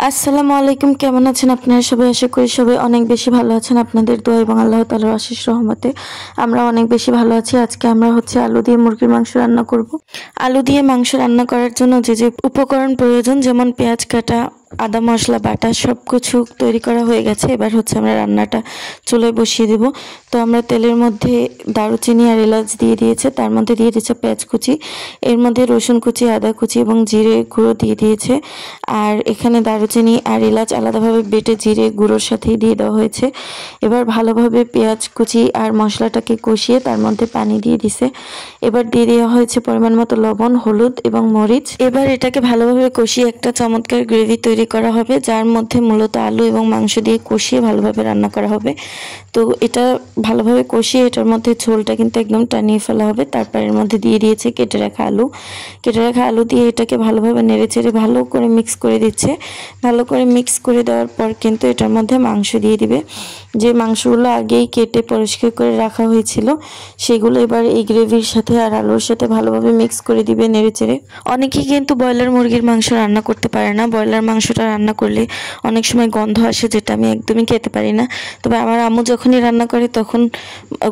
আসসালামু আলাইকুম, কেমন আছেন আপনারা সবাই? আশা করি সবাই অনেক বেশি ভালো আছেন। আপনাদের দোয়া এবং আল্লাহ তাআলার অশেষ রহমতে আমরা অনেক বেশি ভালো আছি। আজকে আমরা আলু দিয়ে মুরগির মাংস রান্না করব। আলু দিয়ে মাংস রান্না করার জন্য যে যে উপকরণ প্রয়োজন, যেমন পেঁয়াজ কাটা, আদা মশলা বাটা, সব কিছু তৈরি করা হয়ে গেছে। এবার আমরা রান্নাটা চুলায় বসিয়ে দেব। তো আমরা তেলের মধ্যে দারুচিনি আর এলাচ দিয়ে দিয়েছে, তার মধ্যে দিয়ে দিয়েছে পেঁয়াজ কুচি, এর মধ্যে রসুন কুচি, আদা কুচি এবং জিরে গুঁড়ো দিয়ে দিয়েছে। আর এখানে দারুচিনি আর এলাচ আলাদাভাবে বেটে জিরে গুঁড়োর সাথেই দিয়ে দেওয়া হয়েছে। এবার ভালোভাবে পেঁয়াজ কুচি আর মশলাটাকে কষিয়ে তার মধ্যে পানি দিয়ে দিছে। এবার দিয়ে দেওয়া হয়েছে পরিমাণ মতো লবণ, হলুদ এবং মরিচ। এবার এটাকে ভালোভাবে কষিয়ে একটা চমৎকার গ্রেভি তৈরি করা হবে, যার মধ্যে মূলত আলু এবং মাংস দিয়ে কষিয়ে ভালোভাবে রান্না করা হবে। তো এটা ভালোভাবে কষিয়ে এটার মধ্যে ঝোলটা কিন্তু একদম টানিয়ে ফেলা হবে। তারপর এর মধ্যে দিয়ে দিয়েছে কেটে রাখা আলু দিয়ে এটাকে ভালোভাবে নেড়েচেড়ে ভালো করে মিক্স করে দিচ্ছে। ভালো করে মিক্স করে দেওয়ার পর কিন্তু এটার মধ্যে মাংস দিয়ে দিবে। যে মাংসগুলো আগেই কেটে পরিষ্কার করে রাখা হয়েছিল সেগুলো এবার এই গ্রেভির সাথে আর আলুর সাথে ভালোভাবে মিক্স করে দিবে নেড়েচেড়ে। অনেকেই কিন্তু ব্রয়লার মুরগির মাংস রান্না করতে পারে না। ব্রয়লার মাংসটা রান্না করলে অনেক সময় গন্ধ আসে, যেটা আমি একদমই খেতে পারি না। তবে আমার আম্মু যখনই রান্না করে তখন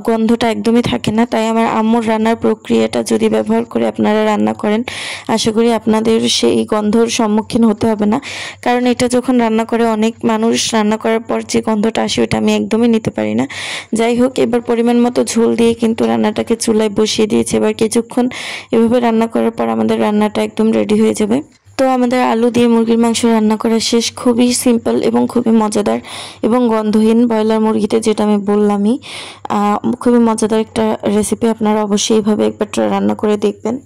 গন্ধটা একদমই থাকে না। তাই আমার আম্মুর রান্নার প্রক্রিয়াটা যদি ব্যবহার করে আপনারা রান্না করেন, আশা করি আপনাদের সেই গন্ধর সম্মুখীন হতে হবে না। কারণ এটা যখন রান্না করে অনেক মানুষ, রান্না করার পর যে গন্ধটা আসে ওটা আমি একদমই নিতে পারি না। যাই হোক, এবার পরিমাণ মতো ঝোল দিয়ে কিন্তু রান্নাটাকে চুলায় বসিয়ে দিয়েছে। এবার কিছুক্ষণ এভাবে রান্না করার পর আমাদের রান্নাটা একদম রেডি হয়ে যাবে। তো আমাদের আলু দিয়ে মুরগির মাংস রান্না করা শেষ। খুবই সিম্পল এবং খুবই মজাদার এবং গন্ধহীন, ব্রয়লার মুরগিতে যেটা আমি বললামই। খুবই মজাদার একটা রেসিপি। আপনারা অবশ্যই এইভাবে একবার রান্না করে দেখবেন।